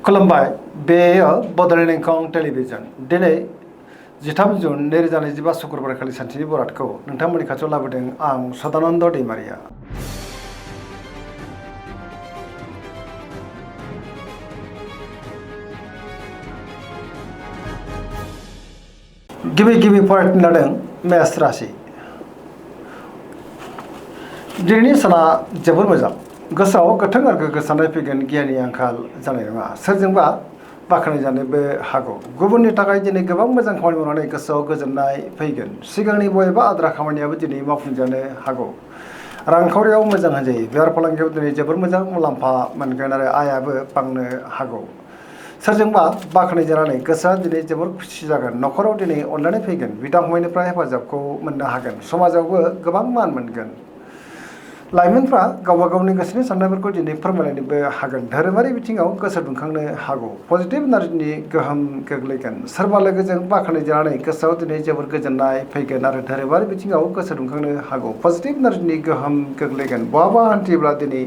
खुलुमबाय बेयो बड'लेण्ड इंखं टेलिभिजन दिनै 13 जुन 2025 शुक्रबार खालि सानसेनि बरादखौ नोंथांमोननि खाथियाव लाबोदों आं सदानन्द दैमारिया। गिबि फरायनो लादों मेष राशि। दिनैनि साना जोबोर मोजां। गोसोआव गोथों आरो गोग्गो साननाय फैगोन, गियाननि आंखाल जानाय नङा। सोरजोंबा बाख्नाय जानोबो हागौ। गुबुननि थाखाय दिनै गोबां मोजां खामानि मावनानै गोसोआव गोजोननाय फैगोन। सिगांनि बबेबा आद्रा खामानियाबो दिनै मावफुंजानो हागौ। रांखावरियाव मोजां होनजायो। बेफार फालांगियाव दिनै जोबोर मोजां मुलाम्फा मोनगोन आरो आयाबो बांनो हागौ। सोरजोंबा बाख्नाय जानानै गोसोआ दिनै जोबोर खुसि जागोन। न'खराव दिनै अनलायनाय फैगोन। बिदा फंबायनिफ्राय हेफाजाबखौ मोननो हागोन। समाजावबो गोबां मान मोनगोन। लाइमोनफ्रा गावबा गावनि गोसोनि साननायफोरखौ दिनै फोरमायलायनोबो हागोन। धोरोमारि बिथिङाव गोसो दुंखांनो हागौ। पजिटिभ एनार्जिनि गोहोम गोग्लैगोन। सोरबा लोगोजों बाख्नाय जानानै गोसोआव दिनै जोबोर गोजोननाय फैगोन आरो धोरोमारि बिथिङाव गोसो दुंखांनो हागौ। पजिटिभ एनार्जिनि गोहोम गोग्लैगोन। बहाबा हान्थियोब्ला दिनै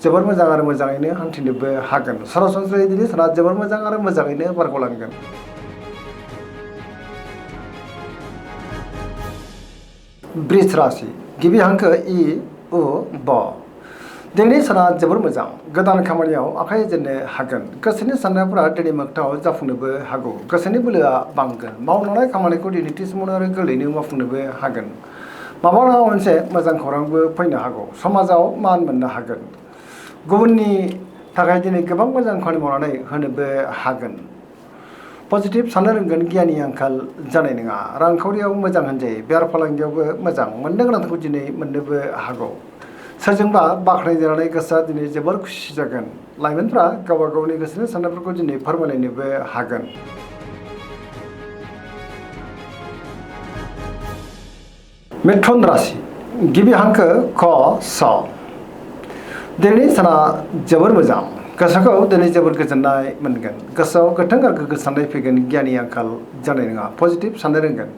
जोबोर मोजां आरो मोजाङैनो हान्थिनोबो हागोन। सरासनस्रायै दिनै साना जोबोर मोजां आरो मोजाङैनो बारग'लांगोन। वृष राशि। गिबि हांखो इ उ ब। दिनैनि साना जोबोर मोजां। गोदान खामानियाव आखाइ होजेननो हागोन। गोसोनि साननायफोरा दिनै मोगथाङाव जाफुंनोबो हागौ। गोसोनि बोलोआ बांगोन। मावलांनाय खामानिखौ दिनै थि समावनो आरो गोरलैयैनो मावफुंनोबो हागोन। माबा नङा मोनसे मोजां खौरांबो फैनो हागौ। समाजाव मान मोननो हागोन। गुबुननि थाखाय दिनै गोबां मोजां खामानि मावनानै होनोबो हागोन। पजिटिभ साननो रोंगोन। गियाननि आंखाल जानाय नङा। रांखावरियाव मोजां होनजायो। बेफार फालांगियावबो मोजां। मोननो गोनांखौ दिनै मोननोबो हागौ। सोरजोंबा बाख्नाय जानानै गोसोआ दिनै जोबोर खुसि जागोन। लाइमोनफ्रा गावबा गावनि गोसोनि साननायफोरखौ दिनै फोरमायलायनोबो हागोन। मिथुन राशि। गिबि हांखो ख स। दिनैनि साना जोबोर मोजां। गोसोखौ दिनै जोबोर गोजोननाय मोनगोन। गोसोआव गोथों आरो गोग्गो साननाय फैगोन। गियाननि आंखाल जानाय नङा। पजिटिभ साननो रोंगोन।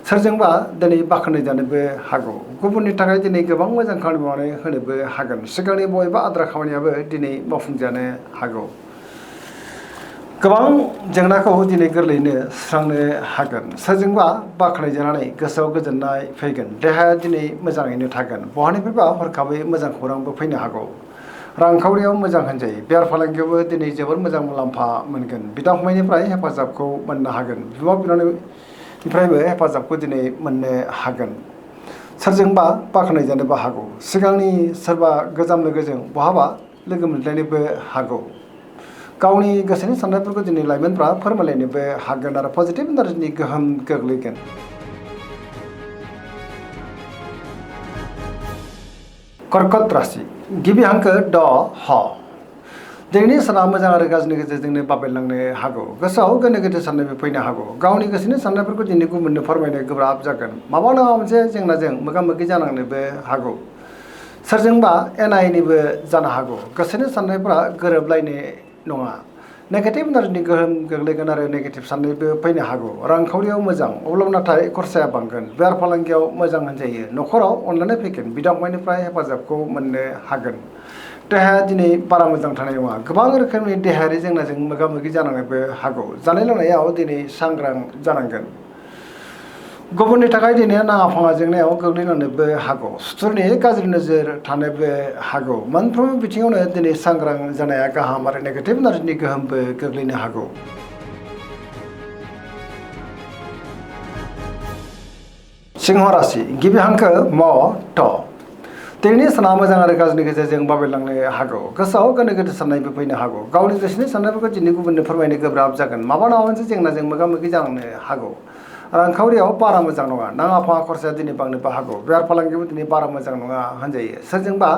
सोरजोंबा दिनै बाख्नाय जानोबो हागौ। गुबुननि थाखाय दिनै गोबां मोजां खामानि मावनानै होनोबो हागोन। सिगांनि बबेबा आद्रा खामानियाबो दिनै मावफुंजानो हागौ। गोबां जेंनाखौ दिनै गोरलैयैनो सुस्रांनो हागोन। सोरजोंबा बाख्नाय जानानै गोसोआव गोजोननाय फैगोन। देहाया दिनै मोजाङैनो थागोन। बहानिफ्रायबा हरखाबै मोजां खौरांबो फैनो हागौ। रांखावरियाव मोजां होनजायो। बेफार फालांगियावबो दिनै जोबोर मोजां मुलाम्फा मोनगोन। बिदा फंबायनिफ्राय हेफाजाबखौ मोननो हागोन। बिमा बिनानावनिफ्रायबो हेफाजाबखौ दिनै मोननो हागोन। सोरजोंबा बाख्नाय जानोबो हागौ। सिगांनि सोरबा गोजाम लोगोजों बहाबा लोगो मोनज्लायनोबो हागौ। गावनि गोसोनि साननायफोरखौ दिनै लाइमोनफ्रा फोरमायलायनोबो हागोन आरो पजिटिभ एनार्जिनि गोहोम गोग्लैगोन। कर्कट राशि। गिबि हांखो ड ह। दिनैनि साना मोजां आरो गाज्रिनि गेजेरजोंनो बाबेलांनो हागौ। गोसोआव गोनो गोथो साननायबो फैनो हागौ। गावनि गोसोनि साननायफोरखौ दिनै गुबुननो फोरमायनो गोब्राब जागोन। माबा नङा मोनसे जेंनाजों मोगा मोगि जानांनोबो हागौ। सोरजोंबा एना एनिबो जानो हागौ। गोसोनि साननायफोरा गोरोबलायनाय नङा। नेगेटिभ एनार्जिनि गोहोम गोग्लैगोन आरो नेगेटिभ साननायबो फैनो हागौ। रांखावरियाव मोजां, अब्लाबो नाथाय खरसाया बांगोन। बेफार फालांगियाव मोजां होनजायो। न'खराव अनलायनाय फैगोन। बिदा फंबायनिफ्राय हेफाजाबखौ मोननो हागोन। देहाया दिनै बारा मोजां थानाय नङा। गोबां रोखोमनि देहायारि जेंनाजों मोगा मोगि जानांनोबो हागौ। जानाय लोंनायाव दिनै सांग्रां जानांगोन। गुबुननि थाखाय दिनै नाङा फाङा जेंनायाव गोग्लैनांनोबो हागौ। सुथुरनि गाज्रि नोजोर थानोबो हागौ। मोनफ्रोमबो बिथिङावनो दिनै सांग्रां जानाया गाहाम आरो नेगेटिभ एनार्जिनि गोहोमबो गोग्लैनो हागौ। सिंह राशि। गिबि हांखो म थ। दिनैनि साना मोजां आरो गाज्रिनि गेजेरजों बाबेलांनो हागौ। गोसोआव गोनो गोथो साननायबो फैनो हागौ। गावनि गोसोनि साननायफोरखौ दिनै गुबुननो फोरमायनो गोब्राब जागोन। माबा नङा मोनसे जेंनाजों मोगा मोगि जानांनो हागौ। रांखावरियाव बारा मोजां नङा। नाङा फाङा खरसाया दिनै बांनोबो हागौ। बेफार फालांगियावबो दिनै बारा मोजां नङा होनजायो। सोरजोंबा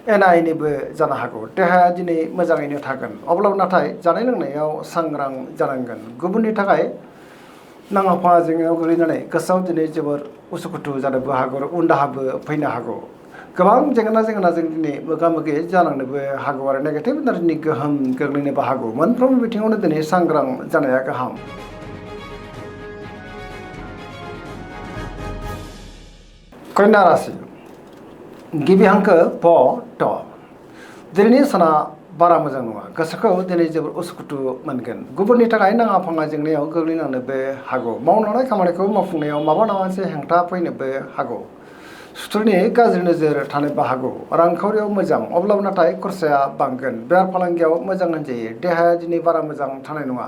एना एनिबो जानो हागौ। देहाया दिनै मोजाङैनो थागोन। अब्लाबो नाथाय जानाय लोंनायाव सांग्रां जानांगोन। गुबुननि थाखाय नाङा फाङा जेंनायाव गोग्लैनानै गोसोआव दिनै जोबोर उसुखुथु जानोबो हागौ। उन दाहाबो फैनो हागौ। गोबां जेंनाजों दिनै मोगा मोगि जानांनोबो हागौ आरो नेगेटिभ एनार्जिनि गोहोम गोग्लैनोबो हागौ। मोनफ्रोमबो बिथिङावनो दिनै सांग्रां जानाया गाहाम। कन्या राशि। गिबि हांखो प ट। दिनैनि साना बारा मोजां नङा गोसोखौ दिनै जोबोर उसुखुथु मोनगोन गुबुननि थाखाय नाङा फाङा जेंनायाव गोग्लैनांनोबो हागौ मावनाय खामानिखौ मावफुंनायाव माबा मोनसे हेंथा फैनोबो हागौ सुथुरनि गाज्रि नोजोर थानोबो हागौ रांखावरियाव मोजां अब्लाबो नाथाय खरसाया बांगोन बेफार फालांगियाव मोजां होनजायो देहाया दिनै बारा मोजां थानाय नङा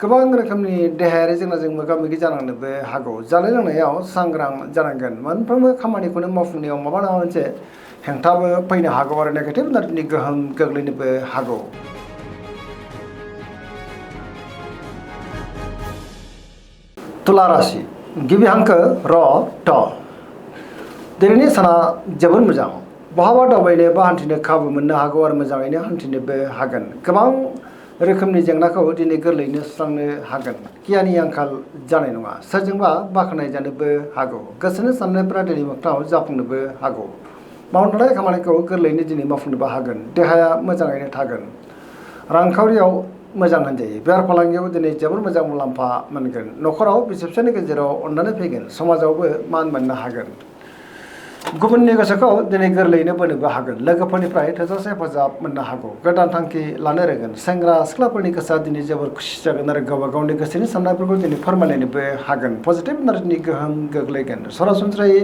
गोबां रोखोमनि देहायारि जेंनाजों मोगा मोगि जानांनोबो हागौ जानाय लोंनायाव सांग्रां जानांगोन मोनफ्रोमबो खामानिखौनो मावफुंनायाव माबा मोनसे हेंथाबो फैनो हागौ आरो नेगेटिभ एनार्जिनि गोहोम गोग्लैनोबो हागौ तुला राशि गिबि हांखो र ट दिनैनि साना जोबोर मोजां बहाबा दावबायनो बा हान्थिनो खाबु मोननो हागौ आरो मोजाङैनो हान्थिनोबो हागोन गोबां रोखोमनि जेंनाखौ दिनै गोरलैयैनो सुस्रांनो हागोन गियाननि आंखाल जानाय नङा सोरजोंबा बाख्नाय जानोबो हागौ गोसोनि साननायफोरा दिनै मोगथाङाव जाफुंनोबो हागौ मावनाय खामानिखौ गोरलैयैनो दिनै मावफुंनोबो हागोन देहाया मोजाङैनो थागोन रांखावरियाव मोजां होनजायो बेफार फालांगियाव दिनै जोबोर मोजां मुलाम्फा मोनगोन न'खराव बिसि फिसायनि गेजेराव अननानै फैगोन समाजावबो मान मोननो हागोन गुबुननि गोसोखौ दिनै गोरलैयैनो बोनोबो हागोन लोगोफोरनिफ्राय थोजासे हेफाजाब मोननो हागौ गोदान थांखि लानो रोंगोन सेंग्रा सिख्लाफोरनि गोसोआ दिनै जोबोर खुसि जागोन आरो गावबा गावनि गोसोनि साननायफोरखौ दिनै फोरमायलायनोबो हागोन पजिटिभ एनार्जिनि गोहोम गोग्लैगोन सरासनस्रायै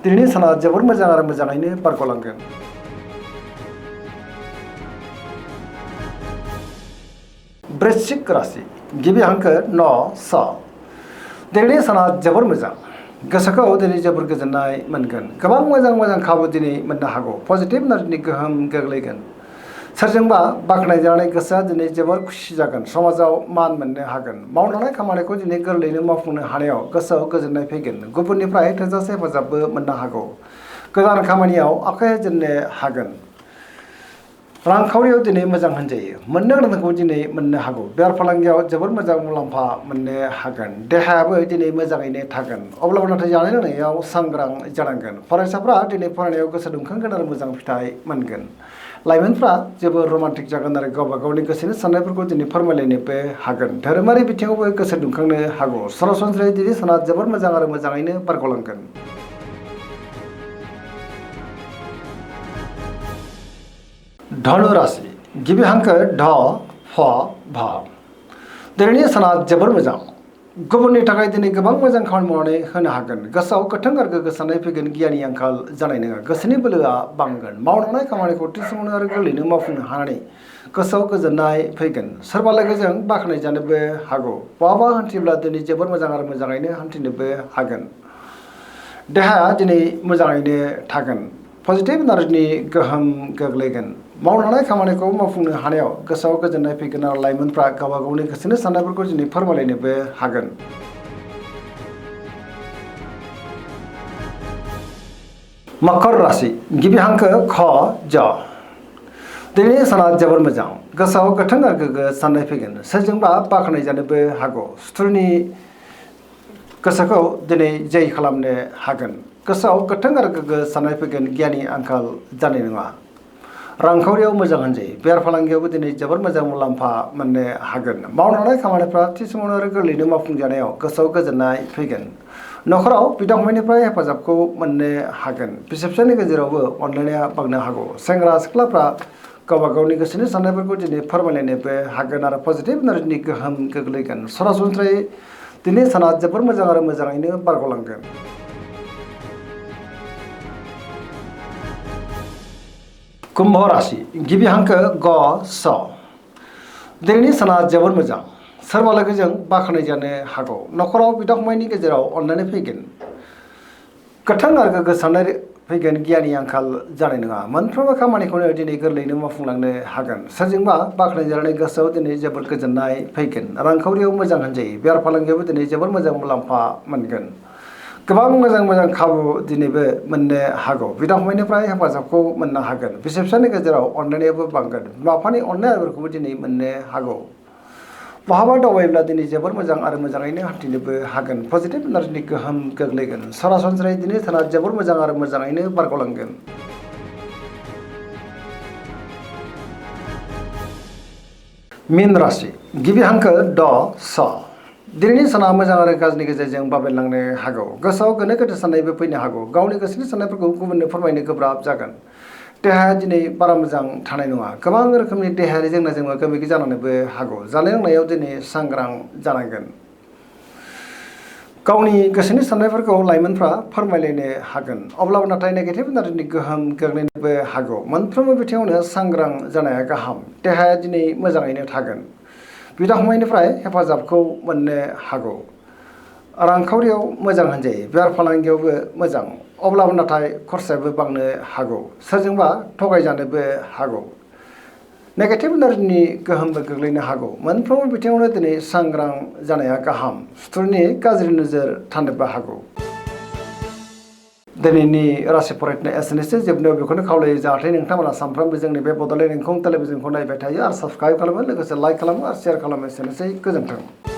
दिनैनि साना जोबोर मोजां आरो मोजाङैनो बारग'लांगोन वृश्चिक राशि गिबि हांखो न स दिनैनि साना जोबोर मोजां गोसोखौ दिनै जोबोर गोजोननाय मोनगोन गोबां मोजां खाबु दिनै मोननो हागौ पजिटिभ एनार्जिनि गोहोम गोग्लैगोन सोरजोंबा बाख्नायजानाय गोसोआ दिनै जोबोर खुसि जागोन समाजाव मान मोननो हागोन मावनाय खामानिखौ दिनै गोरलैयैनो मावफुंनो हानायाव गोसोआव गोजोननाय फैगोन गुबुननिफ्राय थोजासे हेफाजाबबो मोननो हागौ गोदान खामानियाव आखाइ होजेननो हागोन रांखावरियाव दिनै मोजां होनजायो मोननो गोनांखौ दिनै मोननो हागौ बेफार फालांगियाव जोबोर मोजां मुलाम्फा मोननो हागोन देहायाबो दिनै मोजाङैनो थागोन अब्लाबो नाथाय जानाय लोंनायाव सांग्रां जानांगोन फरायसाफ्रा दिनै फरायनायाव गोसो दुंखांगोन आरो मोजां फिथाइ मोनगोन लाइमोनफ्रा जोबोर रमान्टिक जागोन आरो गावबा गावनि गोसोनि साननायफोरखौ दिनै फोरमायलायनोबो हागोन धोरोमारि बिथिङावबो गोसो दुंखांनो हागौ सरासनस्रायै दिनै साना जोबोर मोजां आरो मोजाङैनो बारग'लांगोन धनु राशि गिबि हांखो ढ फ भ दिनैनि साना जोबोर मोजां गुबुननि थाखाय दिनै गोबां मोजां खामानि मावनानै होनो हागोन गोसोआव गोथों आरो गोग्गो साननाय फैगोन गियाननि आंखाल जानाय नङा गोसोनि बोलोआ बांगोन मावनाय खामानिखौ थि समावनो आरो गोरलैयैनो मावफुंनो हानानै गोसोआव गोजोननाय फैगोन सोरबा लोगोजों बाख्नाय जानोबो हागौ बहाबा हान्थिब्ला दिनै जोबोर मोजां आरो मोजाङैनो हान्थिनोबो हागोन देहाया दिनै मोजाङैनो थागोन पजिटिभ एनार्जिनि गोहोम गोग्लैगोन मावनाय खामानिखौ मावफुंनो हानायाव गोसोआव गोजोननाय फैगोन आरो लाइमोनफ्रा गावबा गावनि गोसोनि साननायफोरखौ दिनै फोरमायलायनोबो हागोन मकर राशि गिबि हांखो ख ज दिनैनि साना जोबोर मोजां गोसोआव गोथों आरो गोग्गो साननाय फैगोन सोरजोंबा बाख्नाय जानोबो हागौ सुथुरनि गोसोखौ दिनै जै खालामनो हागोन गोसोआव गोथों आरो गोग्गो साननाय फैगोन गियाननि आंखाल जानाय नङा रांखावरियाव मोजां होनजायो बेफार फालांगियावबो दिनै जोबोर मोजां मुलाम्फा मोननो हागोन मावनाय खामानिफ्रा थि समावनो आरो गोरलैयैनो मावफुंजानायाव गोसोआव गोजोननाय फैगोन न'खराव बिदा फंबायनिफ्राय हेफाजाबखौ मोननो हागोन बिसि फिसायनि गेजेरावबो अनलायनाया बांनो हागौ सेंग्रा सिख्लाफ्रा गावबा गावनि गोसोनि साननायफोरखौ दिनै फोरमायलायनोबो हागोन आरो पजिटिभ एनार्जिनि गोहोम गोग्लैगोन सरासनस्रायै दिनै साना जोबोर मोजां आरो मोजाङैनो बारग'लांगोन कुम्भ राशि गिबि हांखो ग स दिनैनि साना जोबोर मोजां सोरबा लोगोजों बाख्नाय जानो हागौ न'खराव बिदा फंबायनि गेजेराव अनलायनाय फैगोन गोथों आरो गोग्गो साननाय फैगोन गियाननि आंखाल जानाय नङा मोनफ्रोमबो खामानिखौनो दिनै गोरलैयैनो मावफुंलांनो हागोन सोरजोंबा बाख्नाय जानानै गोसोआव दिनै जोबोर गोजोननाय फैगोन रांखावरियाव मोजां होनजायो बेफार फालांगियावबो दिनै जोबोर मोजां मुलाम्फा मोनगोन गोबां मोजां खाबु दिनैबो मोननो हागौ बिदा फंबायनिफ्राय हेफाजाबखौ मोननो हागोन बिसि फिसानि गेजेराव अनलायनायाबो बांगोन बिमा बिफानि अननाय आदरखौबो दिनै मोननो हागौ बहाबा दावबायब्ला दिनै जोबोर मोजां आरो मोजाङैनो हान्थिनोबो हागोन पजिटिभ एनार्जिनि गोहोम गोग्लैगोन सरासनस्रायै दिनै साना जोबोर मोजां आरो मोजाङैनो बारग'लांगोन मीन राशि गिबि हांखो ड स दिनैनि साना मोजां आरो गाज्रिनि गेजेरजों बाबेनलांनो हागौ गोसोआव गोनो गोथो साननायबो फैनो हागौ गावनि गोसोनि साननायफोरखौ गुबुननो फोरमायनो गोब्राब जागोन देहाया दिनै बारा मोजां थानाय नङा गोबां रोखोमनि देहायारि जेंनाजों मोगा मोगि जानोबो हागौ जानाय लोंनायाव दिनै सांग्रां जानांगोन गावनि गोसोनि साननायफोरखौ लाइमोनफ्रा फोरमायलायनो हागोन अब्लाबो नाथाय नेगेटिभ एनार्जिनि गोहोम गोग्लैनोबो हागौ मोनफ्रोमबो बिथिङावनो सांग्रां जानाया गाहाम देहाया दिनै मोजाङैनो थागोन बिदा फंबायनिफ्राय हेफाजाबखौ मोननो हागौ रांखावरियाव मोजां होनजायो बेफार फालांगियावबो मोजां अब्लाबो नाथाय खरसायाबो बांनो हागौ सोरजोंबा थगायजानोबो हागौ नेगेटिभ एनार्जिनि गोहोमबो गोग्लैनो हागौ मोनफ्रोमबो बिथिङावनो दिनै सांग्रां जानाया गाहाम सुथुरनि गाज्रि नोजोर थानोबो हागौ दिनैनि राशि फरायनाय एसेनोसै जोबनायाव बेखौनो खावलायो जाहाथे नोंथांमोना सानफ्रोमबो जोंनि बे बड'लेण्ड इंखं टेलिभिजनखौ नायबाय थायो आरो साबस्क्राइब खालामो लोगोसे लाइक खालामो आरो शेयार खालामो एसेनोसै गोजोन्थों